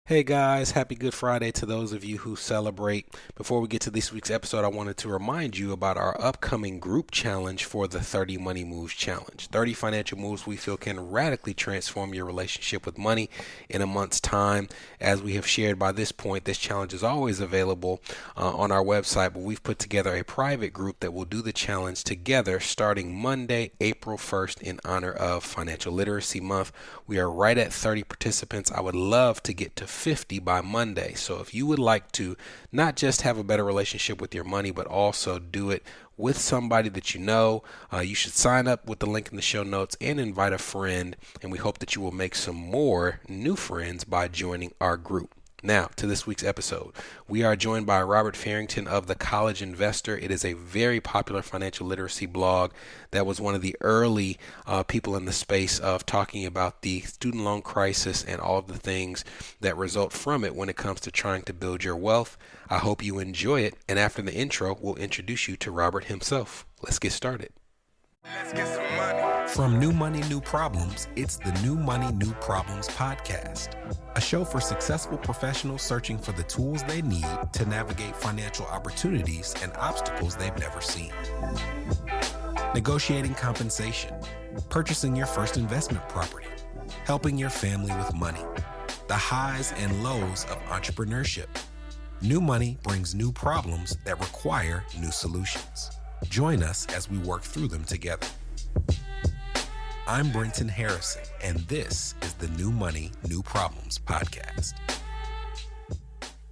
Hey guys, happy Good Friday to those of you who celebrate. Before we get to this week's episode, I wanted to remind you about our upcoming group challenge for the 30 Money Moves Challenge. 30 financial moves we feel can radically transform your relationship with money in a month's time. As we have shared by this point, this challenge is always available on our website, but we've put together a private group that will do the challenge together starting Monday, April 1st in honor of Financial Literacy Month. We are right at 30 participants. I would love to get to 50 by Monday. So if you would like to not just have a better relationship with your money, but also do it with somebody that you know, you should sign up with the link in the show notes and invite a friend. And we hope that you will make some more new friends by joining our group. Now, to this week's episode, we are joined by Robert Farrington of The College Investor. It is a very popular financial literacy blog that was one of the early people in the space of talking about the student loan crisis and all of the things that result from it when it comes to trying to build your wealth. I hope you enjoy it. And after the intro, we'll introduce you to Robert himself. Let's get started. Let's get some money. From New Money, New Problems, it's the New Money, New Problems podcast, a show for successful professionals searching for the tools they need to navigate financial opportunities and obstacles they've never seen. Negotiating compensation, purchasing your first investment property, helping your family with money, the highs and lows of entrepreneurship. New Money brings new problems that require new solutions. Join us as we work through them together. I'm Brenton Harrison, and this is the New Money, New Problems podcast.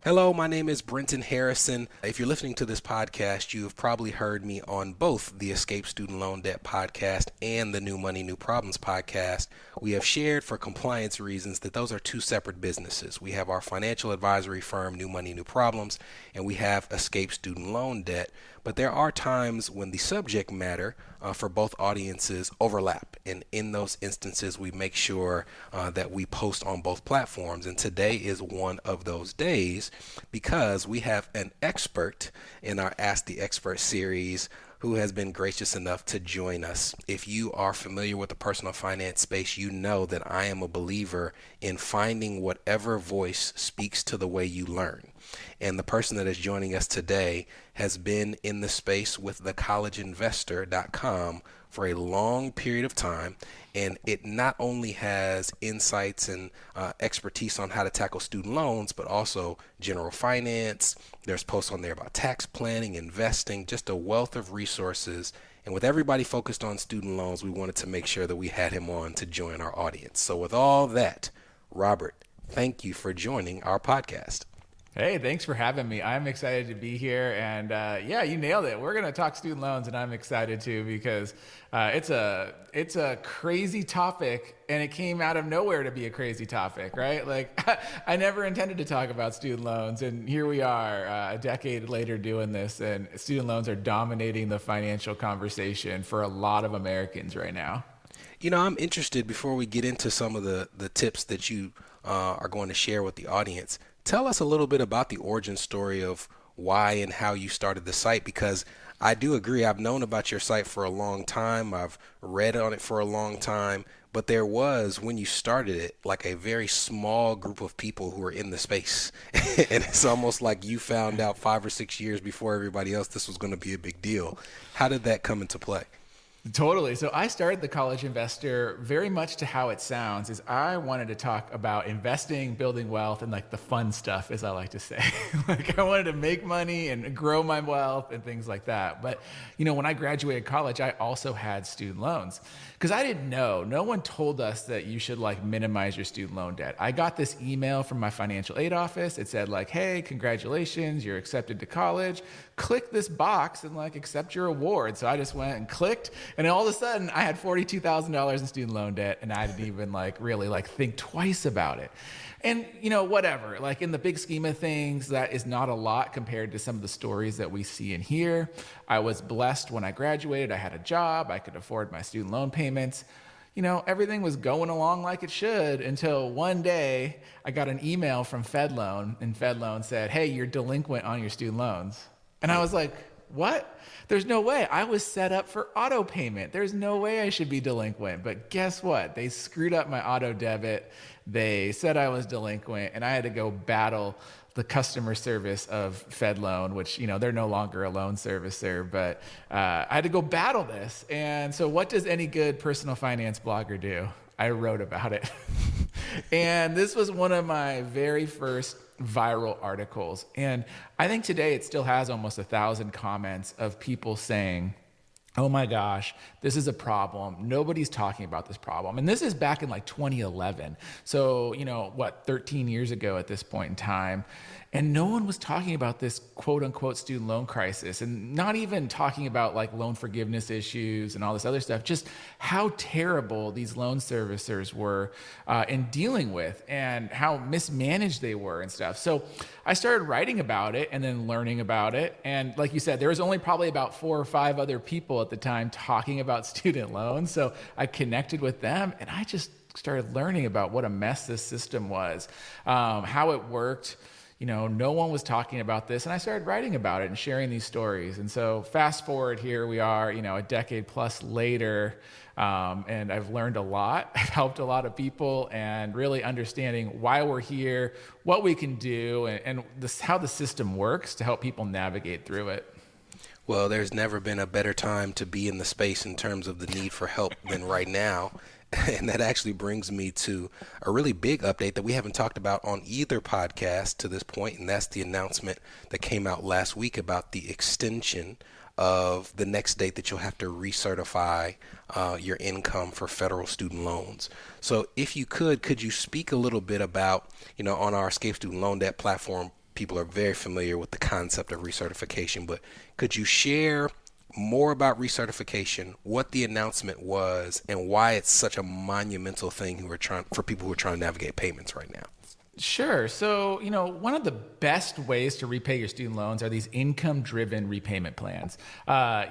Hello, my name is Brenton Harrison. If you're listening to this podcast, you have probably heard me on both the Escape Student Loan Debt podcast and the New Money, New Problems podcast. We have shared for compliance reasons that those are two separate businesses. We have our financial advisory firm, New Money, New Problems, and we have Escape Student Loan Debt. But there are times when the subject matter for both audiences overlap. And in those instances, we make sure that we post on both platforms. And today is one of those days because we have an expert in our Ask the Expert series who has been gracious enough to join us. If you are familiar with the personal finance space, you know that I am a believer in finding whatever voice speaks to the way you learn. And the person that is joining us today has been in the space with thecollegeinvestor.com for a long period of time. And it not only has insights and expertise on how to tackle student loans, but also general finance. There's posts on there about tax planning, investing, just a wealth of resources. And with everybody focused on student loans, we wanted to make sure that we had him on to join our audience. So with all that, Robert, thank you for joining our podcast. Hey, thanks for having me. I'm excited to be here. And yeah, you nailed it. We're going to talk student loans, and I'm excited too because it's a crazy topic, and it came out of nowhere to be a crazy topic, right? Like I never intended to talk about student loans, and here we are a decade later doing this, and student loans are dominating the financial conversation for a lot of Americans right now. You know, I'm interested before we get into some of the tips that you are going to share with the audience. Tell us a little bit about the origin story of why and how you started the site, because I do agree. I've known about your site for a long time. I've read on it for a long time, but there was, when you started it, like a very small group of people who were in the space. And it's almost like you found out 5 or 6 years before everybody else this was going to be a big deal. How did that come into play? Totally. So I started The College Investor very much to how it sounds is I wanted to talk about investing, building wealth, and like the fun stuff, as I like to say. Like I wanted to make money and grow my wealth and things like that. But, you know, when I graduated college, I also had student loans because I didn't know. No one told us that you should like minimize your student loan debt. I got this email from my financial aid office. It said like, hey, congratulations, you're accepted to college. Click this box and like accept your award. So I just went and clicked. And then all of a sudden, I had $42,000 in student loan debt, and I didn't even really think twice about it. And, you know, whatever, like in the big scheme of things, that is not a lot compared to some of the stories that we see and hear. I was blessed when I graduated. I had a job. I could afford my student loan payments. You know, everything was going along like it should until one day I got an email from FedLoan, and FedLoan said, hey, you're delinquent on your student loans. And I was like, what? There's no way. I was set up for auto payment. There's no way I should be delinquent. But guess what? They screwed up my auto debit. They said I was delinquent, and I had to go battle the customer service of FedLoan, which, they're no longer a loan servicer, but I had to go battle this. And so what does any good personal finance blogger do? I wrote about it. And this was one of my very first viral articles. And I think today it still has almost 1,000 comments of people saying, oh my gosh, this is a problem. Nobody's talking about this problem. And this is back in like 2011. So, 13 years ago at this point in time. And no one was talking about this quote unquote student loan crisis, and not even talking about like loan forgiveness issues and all this other stuff, just how terrible these loan servicers were in dealing with and how mismanaged they were and stuff. So I started writing about it and then learning about it. And like you said, there was only probably about 4 or 5 other people at the time talking about student loans. So I connected with them, and I just started learning about what a mess this system was, how it worked. No one was talking about this, and I started writing about it and sharing these stories. And so fast forward, here we are, a decade plus later, and I've learned a lot. I've helped a lot of people, and really understanding why we're here, what we can do, and how the system works to help people navigate through it. Well, there's never been a better time to be in the space in terms of the need for help than right now. And that actually brings me to a really big update that we haven't talked about on either podcast to this point, and that's the announcement that came out last week about the extension of the next date that you'll have to recertify your income for federal student loans. So if you could you speak a little bit about, on our Escape Student Loan Debt platform, people are very familiar with the concept of recertification, but could you share more about recertification, what the announcement was, and why it's such a monumental thing for people who are trying to navigate payments right now? Sure. So, one of the best ways to repay your student loans are these income-driven repayment plans.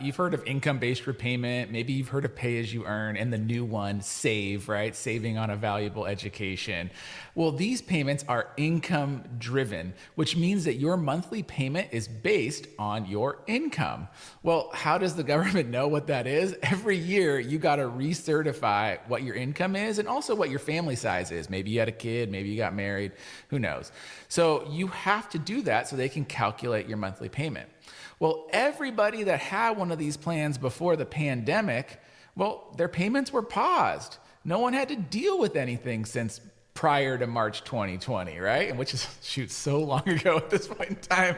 You've heard of income-based repayment. Maybe you've heard of pay-as-you-earn, and the new one, SAVE, right? Saving on a valuable education. Well, these payments are income-driven, which means that your monthly payment is based on your income. Well, how does the government know what that is? Every year, you got to recertify what your income is and also what your family size is. Maybe you had a kid, maybe you got married. Who knows? So you have to do that so they can calculate your monthly payment. Well, everybody that had one of these plans before the pandemic, well, their payments were paused. No one had to deal with anything since prior to March 2020, right? And which is, so long ago at this point in time.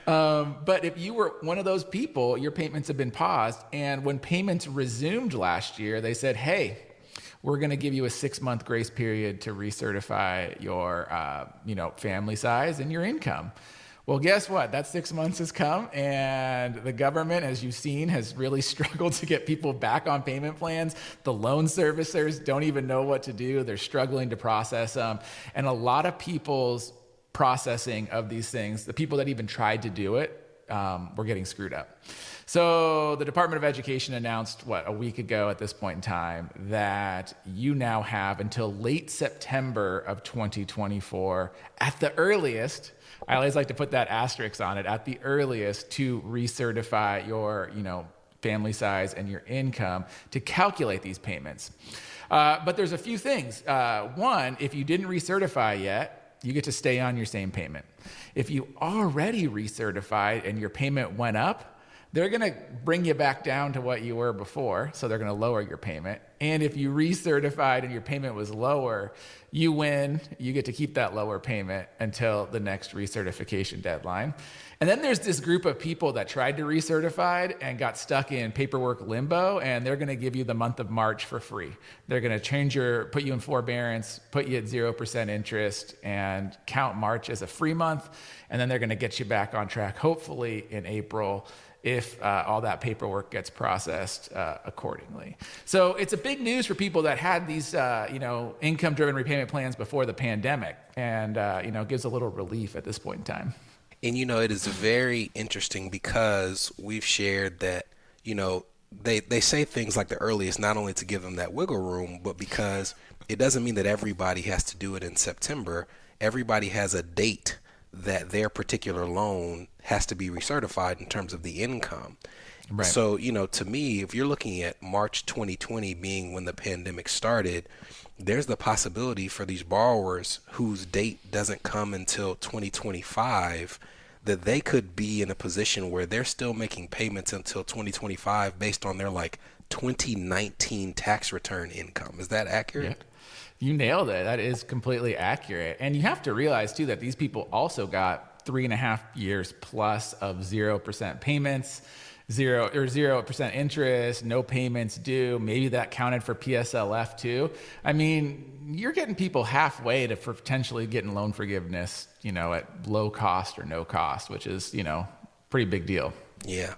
But if you were one of those people, your payments have been paused. And when payments resumed last year, they said, hey, we're going to give you a 6-month grace period to recertify your, family size and your income. Well, guess what? That 6 months has come, and the government, as you've seen, has really struggled to get people back on payment plans. The loan servicers don't even know what to do. They're struggling to process them. And a lot of people's processing of these things, the people that even tried to do it, were getting screwed up. So the Department of Education announced, a week ago at this point in time, that you now have until late September of 2024, at the earliest. I always like to put that asterisk on it, at the earliest, to recertify your, family size and your income to calculate these payments. But there's a few things. One, if you didn't recertify yet, you get to stay on your same payment. If you already recertified and your payment went up, they're going to bring you back down to what you were before, so they're going to lower your payment. And if you recertified and your payment was lower, you win. You get to keep that lower payment until the next recertification deadline. And then there's this group of people that tried to recertify and got stuck in paperwork limbo, and they're going to give you the month of March for free. They're going to put you in forbearance, put you at 0% interest, and count March as a free month. And then they're going to get you back on track, hopefully in April, if all that paperwork gets processed accordingly. So it's a big news for people that had these, income-driven repayment plans before the pandemic, and gives a little relief at this point in time. And it is very interesting because we've shared that they say things like the earliest, not only to give them that wiggle room, but because it doesn't mean that everybody has to do it in September. Everybody has a date that their particular loan has to be recertified in terms of the income. Right. So, to me, if you're looking at March 2020 being when the pandemic started, there's the possibility for these borrowers whose date doesn't come until 2025 that they could be in a position where they're still making payments until 2025 based on their 2019 tax return income. Is that accurate? Yeah. You nailed it. That is completely accurate. And you have to realize too that these people also got 3.5 years plus of 0% payments, 0% interest, no payments due. Maybe that counted for PSLF too. I mean, you're getting people halfway to potentially getting loan forgiveness, at low cost or no cost, which is, pretty big deal. Yeah.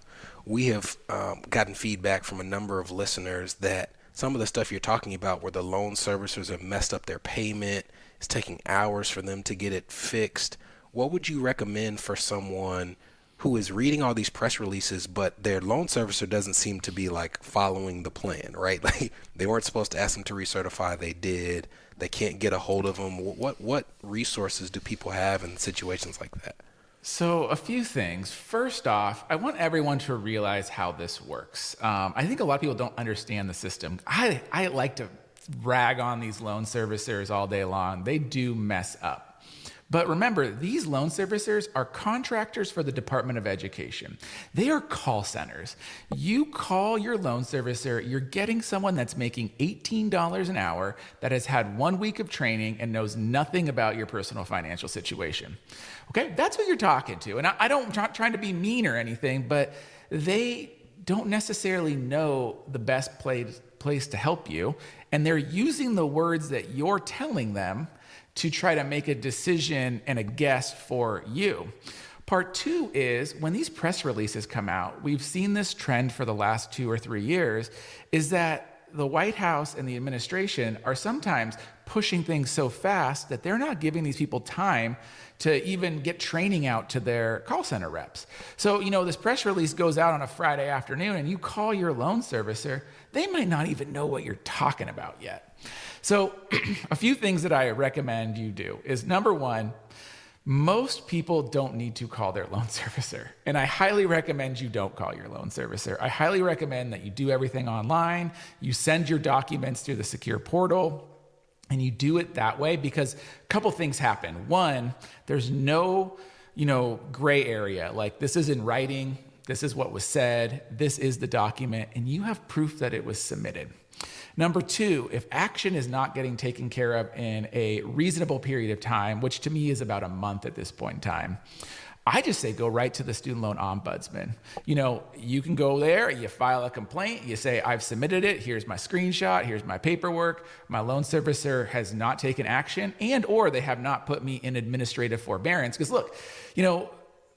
We have gotten feedback from a number of listeners that some of the stuff you're talking about where the loan servicers have messed up their payment, it's taking hours for them to get it fixed. What would you recommend for someone who is reading all these press releases, but their loan servicer doesn't seem to be following the plan, right? They weren't supposed to ask them to recertify. They did. They can't get a hold of them. What resources do people have in situations like that? So a few things. First off, I want everyone to realize how this works. I think a lot of people don't understand the system. I like to rag on these loan servicers all day long. They do mess up. But remember, these loan servicers are contractors for the Department of Education. They are call centers. You call your loan servicer, you're getting someone that's making $18 an hour that has had 1 week of training and knows nothing about your personal financial situation. Okay, that's what you're talking to. And I'm not trying to be mean or anything, but they don't necessarily know the best place to help you. And they're using the words that you're telling them to try to make a decision and a guess for you. Part two is when these press releases come out, we've seen this trend for the last 2 or 3 years, is that the White House and the administration are sometimes pushing things so fast that they're not giving these people time to even get training out to their call center reps. So, this press release goes out on a Friday afternoon and you call your loan servicer, they might not even know what you're talking about yet. So a few things that I recommend you do is, number one, most people don't need to call their loan servicer. And I highly recommend you don't call your loan servicer. I highly recommend that you do everything online. You send your documents through the secure portal and you do it that way because a couple things happen. One, there's no, gray area. Like, this is in writing. This is what was said. This is the document. And you have proof that it was submitted. Number two, if action is not getting taken care of in a reasonable period of time, which to me is about a month at this point in time, I just say go right to the student loan ombudsman. You can go there, you file a complaint, you say, I've submitted it, here's my screenshot, here's my paperwork, my loan servicer has not taken action, or they have not put me in administrative forbearance. Because look,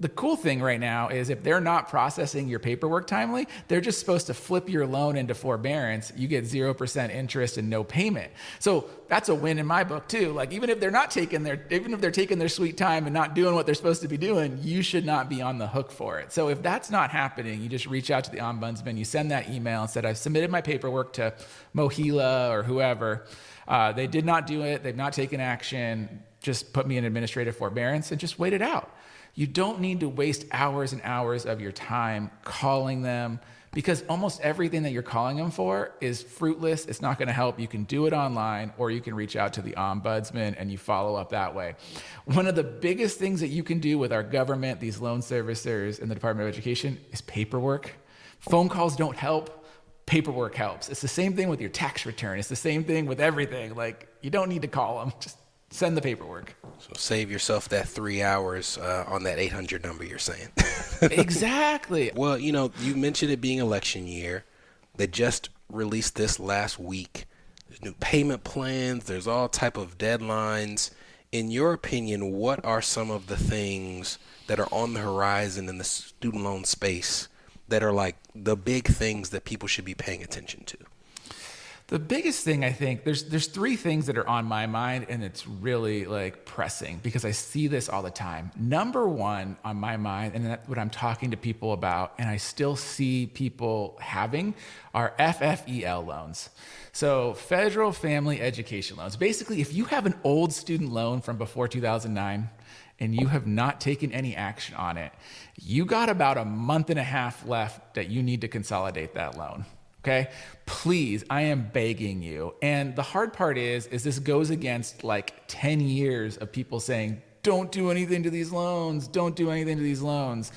the cool thing right now is if they're not processing your paperwork timely, they're just supposed to flip your loan into forbearance. You get 0% interest and no payment. So that's a win in my book too. Even if they're taking their sweet time and not doing what they're supposed to be doing, you should not be on the hook for it. So if that's not happening, you just reach out to the ombudsman, you send that email and said, I've submitted my paperwork to Mohila or whoever. They did not do it. They've not taken action. Just put me in administrative forbearance and just wait it out. You don't need to waste hours and hours of your time calling them because almost everything that you're calling them for is fruitless. It's not going to help. You can do it online or you can reach out to the ombudsman and you follow up that way. One of the biggest things that you can do with our government, these loan servicers and the Department of Education, is paperwork. Phone calls don't help. Paperwork helps. It's the same thing with your tax return. It's the same thing with everything. You don't need to call them. Just send the paperwork. So save yourself that 3 hours on that 800 number you're saying. Exactly. Well, you mentioned it being election year. They just released this last week. There's new payment plans. There's all type of deadlines. In your opinion, what are some of the things that are on the horizon in the student loan space that are the big things that people should be paying attention to? The biggest thing, I think, there's 3 things that are on my mind, and it's really pressing because I see this all the time. Number one on my mind, and that's what I'm talking to people about, and I still see people having, are FFEL loans. So Federal Family Education Loans. Basically, if you have an old student loan from before 2009, and you have not taken any action on it, you got about a month and a half left that you need to consolidate that loan. Okay, please, I am begging you. And the hard part is this goes against like 10 years of people saying, don't do anything to these loans, don't do anything to these loans.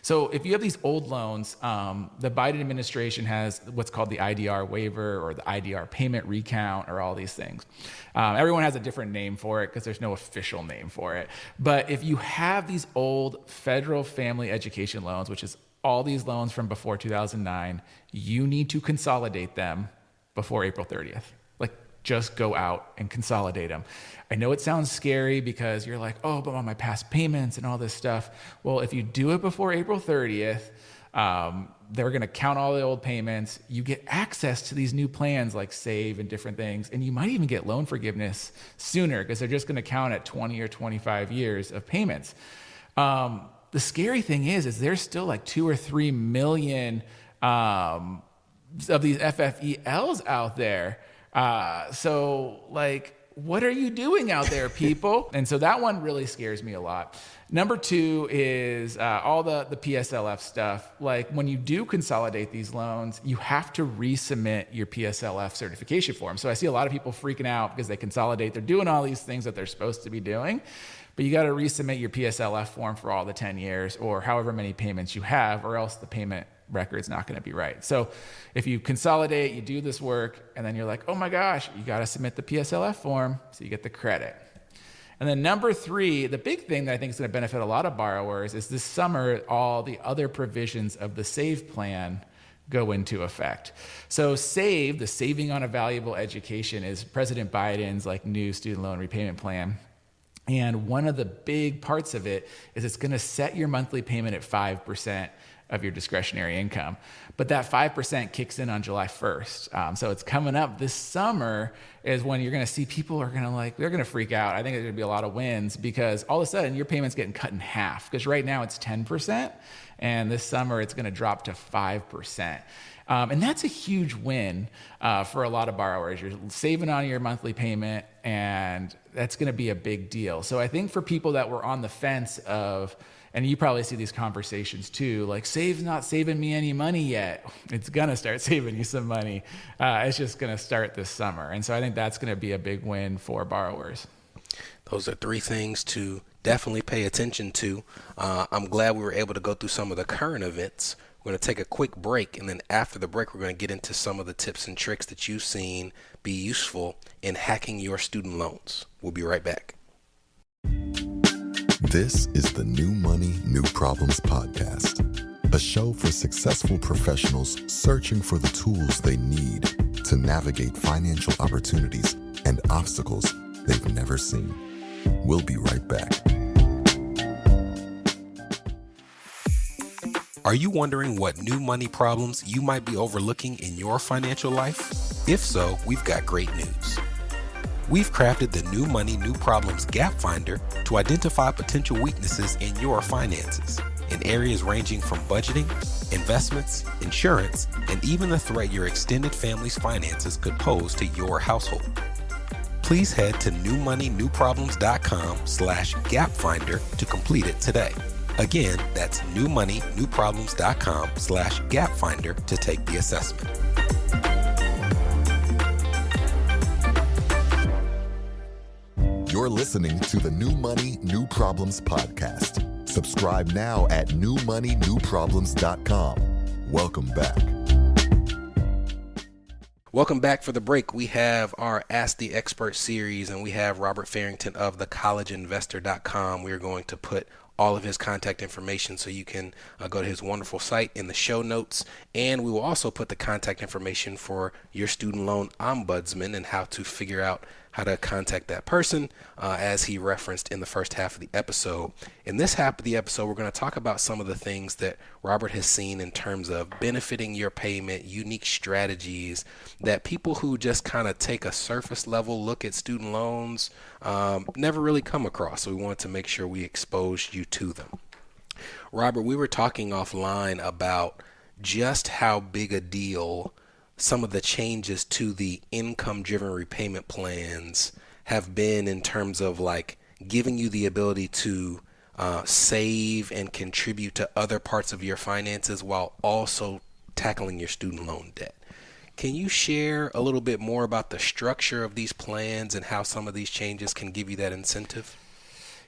So if you have these old loans, the Biden administration has what's called the IDR waiver or the IDR payment recount or all these things. Everyone has a different name for it because there's no official name for it. But if you have these old federal family education loans, which is all these loans from before 2009, you need to consolidate them before April 30th. Like, just go out and consolidate them. I know it sounds scary because you're like, oh, but on my past payments and all this stuff. Well, if you do it before April 30th, they're going to count all the old payments. You get access to these new plans like Save and different things. And you might even get loan forgiveness sooner because they're just going to count at 20 or 25 years of payments. The scary thing is there's still like 2 or 3 million of these FFELs out there. So like, what are you doing out there, people? And so that one really scares me a lot. Number 2 is all the PSLF stuff. Like when you do consolidate these loans, you have to resubmit your PSLF certification form. So I see a lot of people freaking out because they consolidate. They're doing all these things that they're supposed to be doing, but you got to resubmit your PSLF form for all the 10 years or however many payments you have, or else the payment record's not going to be right. So if you consolidate, you do this work, and then you're like, oh my gosh, you got to submit the PSLF form so you get the credit. And then number 3, the big thing that I think is going to benefit a lot of borrowers is this summer, all the other provisions of the SAVE plan go into effect. So SAVE, the Saving on a Valuable Education, is President Biden's like new student loan repayment plan. And one of the big parts of it is it's going to set your monthly payment at 5% of your discretionary income. But that 5% kicks in on July 1st. So it's coming up this summer is when you're going to see people are going to they're going to freak out. I think there's going to be a lot of wins because all of a sudden your payment's getting cut in half, because right now it's 10%. And this summer it's going to drop to 5%. And that's a huge win for a lot of borrowers. You're saving on your monthly payment, and that's going to be a big deal. So I think for people that were on the fence of, and you probably see these conversations too, like Save's not saving me any money yet. It's going to start saving you some money. It's just going to start this summer. And so I think that's going to be a big win for borrowers. Those are 3 things to definitely pay attention to. I'm glad we were able to go through some of the current events. We're going to take a quick break, and then after the break, we're going to get into some of the tips and tricks that you've seen be useful in hacking your student loans. We'll be right back. This is the New Money, New Problems podcast, a show for successful professionals searching for the tools they need to navigate financial opportunities and obstacles they've never seen. We'll be right back. Are you wondering what new money problems you might be overlooking in your financial life? If so, we've got great news. We've crafted the New Money, New Problems Gap Finder to identify potential weaknesses in your finances in areas ranging from budgeting, investments, insurance, and even the threat your extended family's finances could pose to your household. Please head to newmoneynewproblems.com/gapfinder to complete it today. Again, that's newmoneynewproblems.com/gapfinder to take the assessment. You're listening to the New Money, New Problems podcast. Subscribe now at newmoneynewproblems.com. Welcome back. Welcome back. For the break, we have our Ask the Expert series, and we have Robert Farrington of thecollegeinvestor.com. We're going to put all of his contact information so you can go to his wonderful site in the show notes. And we will also put the contact information for your student loan ombudsman and how to figure out how to contact that person, as he referenced in the first half of the episode. In this half of the episode, we're going to talk about some of the things that Robert has seen in terms of benefiting your payment, unique strategies that people who just kind of take a surface level look at student loans never really come across. So we wanted to make sure we exposed you to them. Robert, we were talking offline about just how big a deal some of the changes to the income-driven repayment plans have been in terms of like giving you the ability to save and contribute to other parts of your finances while also tackling your student loan debt. Can you share a little bit more about the structure of these plans and how some of these changes can give you that incentive?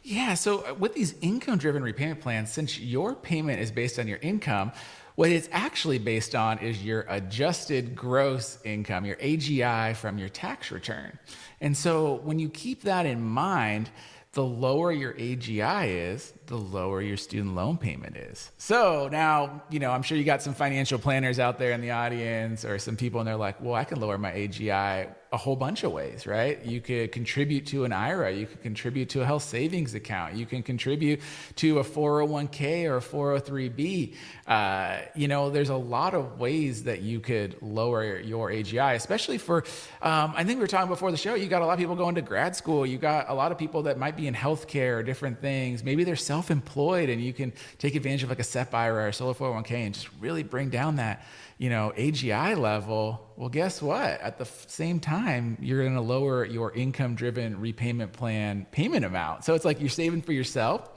Yeah, so with these income-driven repayment plans, since your payment is based on your income, what it's actually based on is your adjusted gross income, your AGI from your tax return. And so when you keep that in mind, the lower your AGI is, the lower your student loan payment is. So now, I'm sure you got some financial planners out there in the audience or some people, and they're like, well, I can lower my AGI a whole bunch of ways, right? You could contribute to an IRA. You could contribute to a health savings account. You can contribute to a 401k or a 403b. There's a lot of ways that you could lower your AGI, especially for, I think we were talking before the show, you got a lot of people going to grad school. You got a lot of people that might be in healthcare or different things. Maybe they're self-employed and you can take advantage of like a SEP IRA or solo 401k and just really bring down that, AGI level. Well, guess what? At the same time, you're going to lower your income-driven repayment plan payment amount. So it's like you're saving for yourself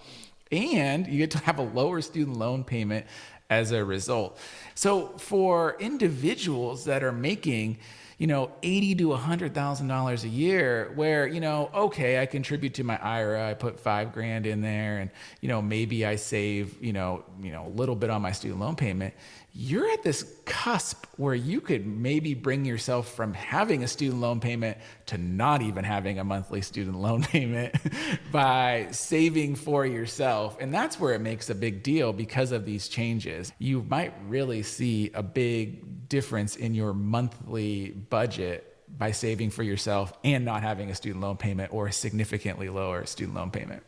and you get to have a lower student loan payment as a result. So for individuals that are making $80,000 to $100,000 a year where, okay, I contribute to my IRA, I put $5,000 in there and, maybe I save, a little bit on my student loan payment. You're at this cusp where you could maybe bring yourself from having a student loan payment to not even having a monthly student loan payment by saving for yourself. And that's where it makes a big deal because of these changes. You might really see a big difference in your monthly budget by saving for yourself and not having a student loan payment or a significantly lower student loan payment.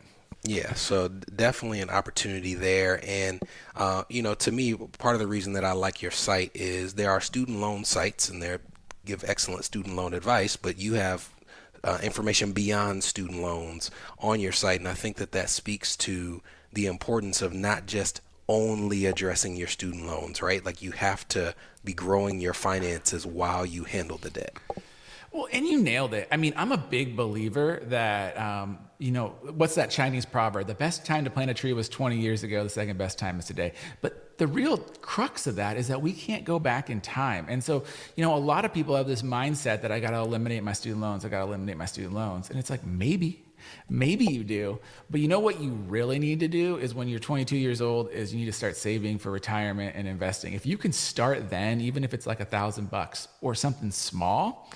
Yeah, so definitely an opportunity there. And, to me, part of the reason that I like your site is there are student loan sites and they give excellent student loan advice, but you have information beyond student loans on your site. And I think that speaks to the importance of not just only addressing your student loans, right? Like you have to be growing your finances while you handle the debt. Well, and you nailed it. I mean, I'm a big believer that, what's that Chinese proverb? The best time to plant a tree was 20 years ago. The second best time is today. But the real crux of that is that we can't go back in time. And so, a lot of people have this mindset that I got to eliminate my student loans. And it's like, maybe you do. But what you really need to do is when you're 22 years old is you need to start saving for retirement and investing. If you can start then, even if it's like $1,000 or something small,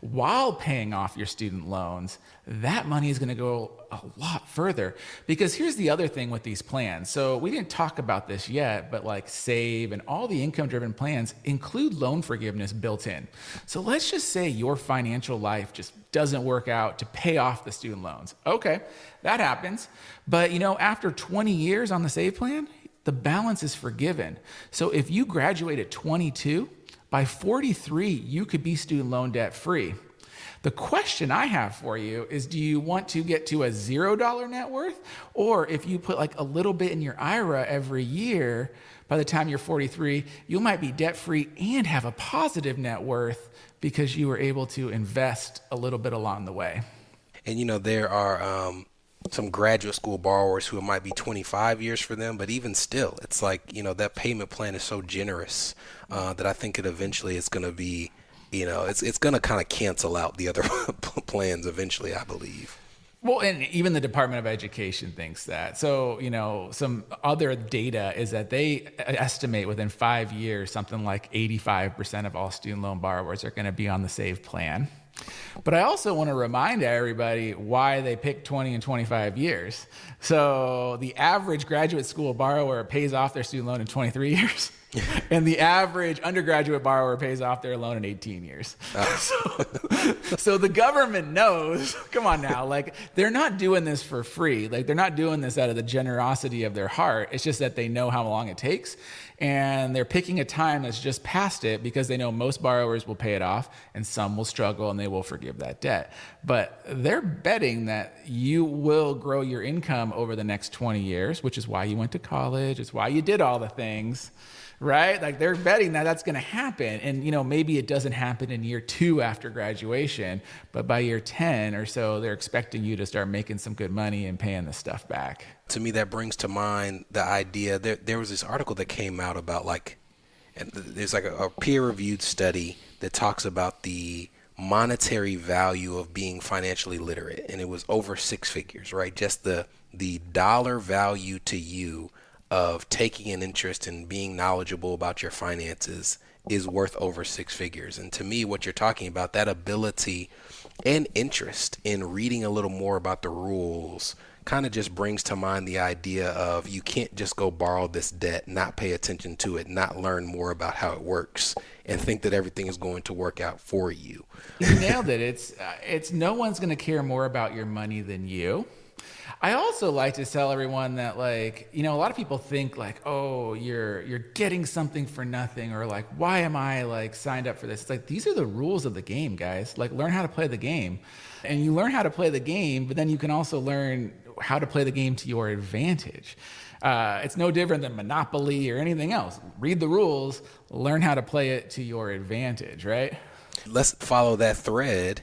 while paying off your student loans, that money is going to go a lot further. Because here's the other thing with these plans. So we didn't talk about this yet, but like Save and all the income-driven plans include loan forgiveness built in. So let's just say your financial life just doesn't work out to pay off the student loans. Okay, that happens. But after 20 years on the Save plan, the balance is forgiven. So if you graduate at 22, by 43, you could be student loan debt free. The question I have for you is, do you want to get to a $0 net worth? Or if you put like a little bit in your IRA every year, by the time you're 43, you might be debt free and have a positive net worth because you were able to invest a little bit along the way. And there are some graduate school borrowers who it might be 25 years for them, but even still, it's like, that payment plan is so generous that I think it eventually is going to be, it's going to kind of cancel out the other plans eventually, I believe. Well, and even the Department of Education thinks that. So, some other data is that they estimate within 5 years, something like 85% of all student loan borrowers are going to be on the Save plan. But I also want to remind everybody why they pick 20 and 25 years. So the average graduate school borrower pays off their student loan in 23 years. And the average undergraduate borrower pays off their loan in 18 years. So the government knows, come on now, like they're not doing this for free. Like they're not doing this out of the generosity of their heart. It's just that they know how long it takes. And they're picking a time that's just past it because they know most borrowers will pay it off and some will struggle and they will forgive that debt. But they're betting that you will grow your income over the next 20 years, which is why you went to college. It's why you did all the things. right? Like they're betting that that's going to happen. And, maybe it doesn't happen in year 2 after graduation, but by year 10 or so, they're expecting you to start making some good money and paying the stuff back. To me, that brings to mind the idea there was this article that came out about and there's like a peer-reviewed study that talks about the monetary value of being financially literate, and it was over 6 figures, right? Just the dollar value to you of taking an interest in being knowledgeable about your finances is worth over 6 figures. And to me, what you're talking about, that ability and interest in reading a little more about the rules, kind of just brings to mind the idea of you can't just go borrow this debt, not pay attention to it, not learn more about how it works, and think that everything is going to work out for you. You nailed it. It's no one's going to care more about your money than you. I also like to tell everyone that, like, a lot of people think like, oh, you're getting something for nothing, or like, why am I like signed up for this? It's like, these are the rules of the game, guys. Like, learn how to play the game. And you learn how to play the game, but then you can also learn how to play the game to your advantage. It's no different than Monopoly or anything else. Read the rules, learn how to play it to your advantage, right? Let's follow that thread.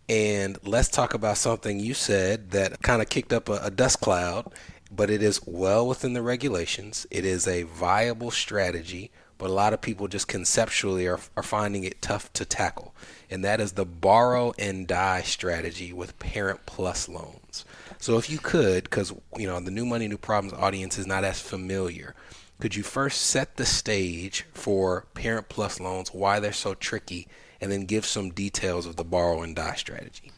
And let's talk about something you said that kind of kicked up a dust cloud, but it is well within the regulations. It is a viable strategy, but a lot of people just conceptually are finding it tough to tackle. And that is the borrow and die strategy with Parent Plus loans. So if you could, because the New Money, New Problems audience is not as familiar, could you first set the stage for Parent Plus loans, why they're so tricky, and then give some details of the borrow and die strategy?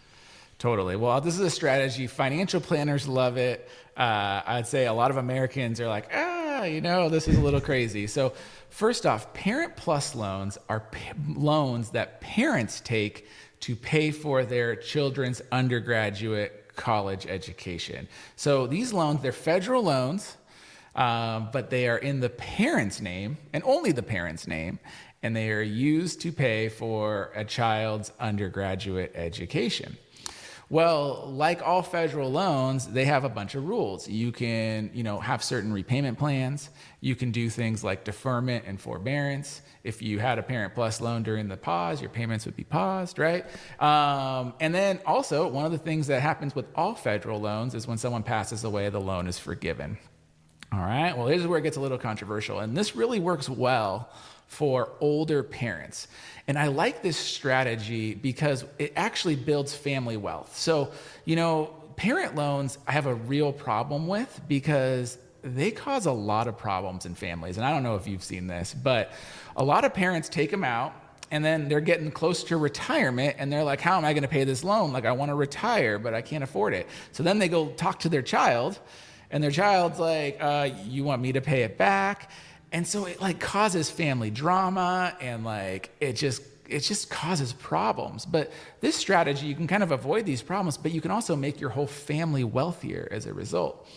Totally. Well, this is a strategy. Financial planners love it. I'd say a lot of Americans are like, this is a little crazy. So first off, Parent Plus loans are loans that parents take to pay for their children's undergraduate college education. So these loans, they're federal loans, but they are in the parent's name and only the parent's name. And they are used to pay for a child's undergraduate education. Well, like all federal loans, they have a bunch of rules. You can, have certain repayment plans. You can do things like deferment and forbearance. If you had a Parent Plus loan during the pause, your payments would be paused, right? And then also, one of the things that happens with all federal loans is when someone passes away, the loan is forgiven. All right, well, here's where it gets a little controversial. And this really works well for older parents. And I like this strategy because it actually builds family wealth. So, parent loans I have a real problem with because they cause a lot of problems in families. And I don't know if you've seen this, but a lot of parents take them out and then they're getting close to retirement and they're like, how am I going to pay this loan? Like, I want to retire, but I can't afford it. So then they go talk to their child and their child's like, you want me to pay it back? And so it like causes family drama and like it just causes problems. But this strategy, you can kind of avoid these problems, but you can also make your whole family wealthier as a result.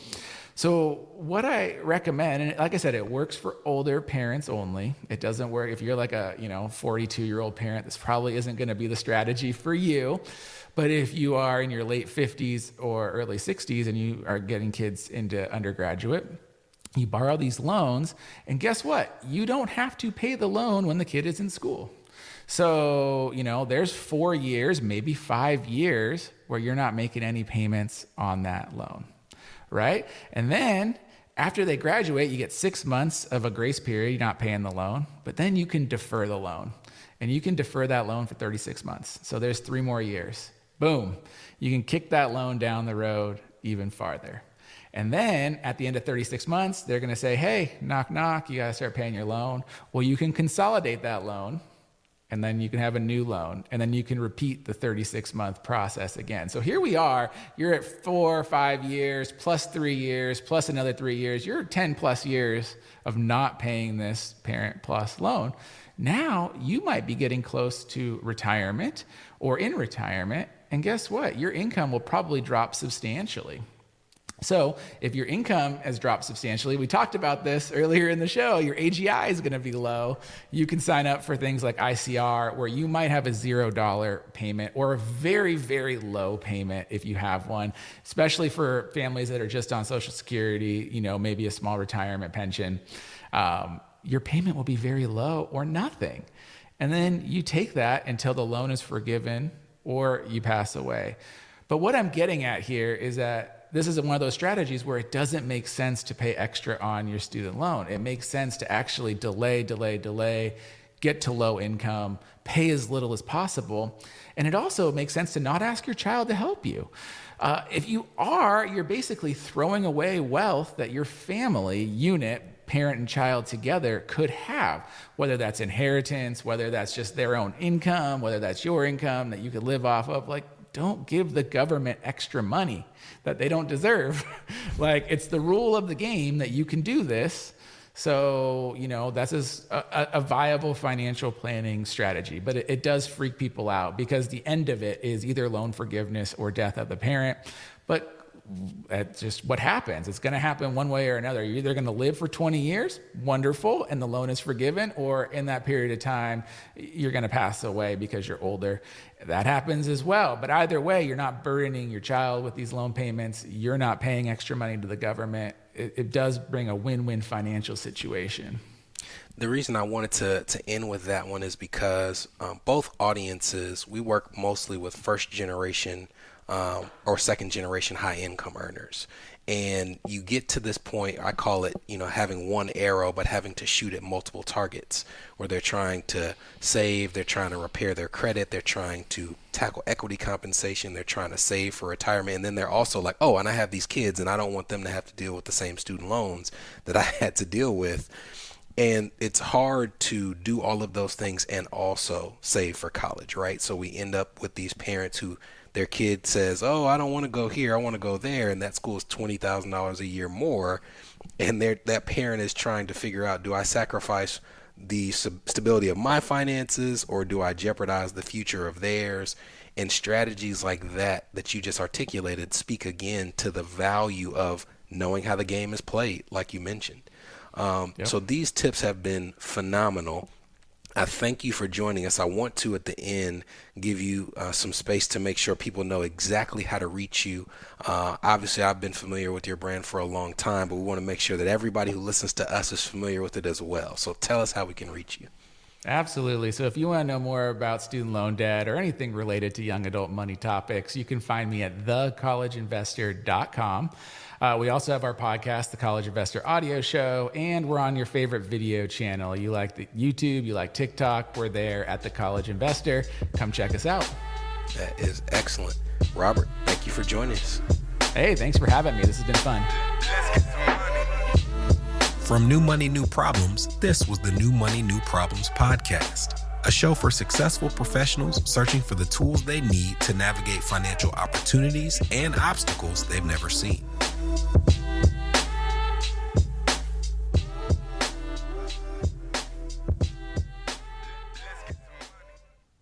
So what I recommend, and like I said, it works for older parents only. It doesn't work if you're like a 42-year-old parent. This probably isn't going to be the strategy for you. But if you are in your late 50s or early 60s and you are getting kids into undergraduate, you borrow these loans, and guess what? You don't have to pay the loan when the kid is in school. So, there's 4 years, maybe 5 years where you're not making any payments on that loan, right? And then after they graduate, you get 6 months of a grace period, you're not paying the loan, but then you can defer the loan. And you can defer that loan for 36 months. So there's 3 more years. Boom. You can kick that loan down the road even farther. And then at the end of 36 months, they're going to say, hey, knock, knock, you got to start paying your loan. Well, you can consolidate that loan, and then you can have a new loan, and then you can repeat the 36-month process again. So here we are. You're at 4 or 5 years, plus 3 years, plus another 3 years. You're 10 plus years of not paying this Parent Plus loan. Now you might be getting close to retirement or in retirement, and guess what? Your income will probably drop substantially. So if your income has dropped substantially, we talked about this earlier in the show, your AGI is going to be low. You can sign up for things like ICR where you might have a $0 payment or a very, very low payment if you have one, especially for families that are just on Social Security, maybe a small retirement pension. your payment will be very low or nothing. And then you take that until the loan is forgiven or you pass away. But what I'm getting at here is that this is one of those strategies where it doesn't make sense to pay extra on your student loan. It makes sense to actually delay, get to low income, pay as little as possible. And it also makes sense to not ask your child to help you. If you are, you're basically throwing away wealth that your family unit, parent and child together, could have, whether that's inheritance, whether that's just their own income, whether that's your income that you could live off of. Like, don't give the government extra money that they don't deserve. Like, it's the rule of the game that you can do this. So, that's a viable financial planning strategy, but it does freak people out because the end of it is either loan forgiveness or death of the parent. But that's just what happens. It's going to happen one way or another. You're either going to live for 20 years, wonderful, and the loan is forgiven, or in that period of time, you're going to pass away because you're older. That happens as well. But either way, you're not burdening your child with these loan payments. You're not paying extra money to the government. It does bring a win-win financial situation. The reason I wanted to end with that one is because both audiences, we work mostly with first generation or second generation high income earners. And you get to this point, I call it, having one arrow, but having to shoot at multiple targets, where they're trying to save, they're trying to repair their credit, they're trying to tackle equity compensation, they're trying to save for retirement. And then they're also like, oh, and I have these kids and I don't want them to have to deal with the same student loans that I had to deal with. And it's hard to do all of those things and also save for college, right? So we end up with these parents who their kid says, oh, I don't want to go here, I want to go there. And that school is $20,000 a year more. And that parent is trying to figure out, do I sacrifice the stability of my finances or do I jeopardize the future of theirs? And strategies like that you just articulated speak again to the value of knowing how the game is played, like you mentioned. Yep. So these tips have been phenomenal. I thank you for joining us. I want to, at the end, give you some space to make sure people know exactly how to reach you. Obviously, I've been familiar with your brand for a long time, but we want to make sure that everybody who listens to us is familiar with it as well. So tell us how we can reach you. Absolutely. So if you want to know more about student loan debt or anything related to young adult money topics, you can find me at thecollegeinvestor.com. We also have our podcast, The College Investor Audio Show, and we're on your favorite video channel. You like the YouTube, you like TikTok, we're there at The College Investor. Come check us out. That is excellent. Robert, thank you for joining us. Hey, thanks for having me. This has been fun. From New Money, New Problems, this was the New Money, New Problems podcast, a show for successful professionals searching for the tools they need to navigate financial opportunities and obstacles they've never seen.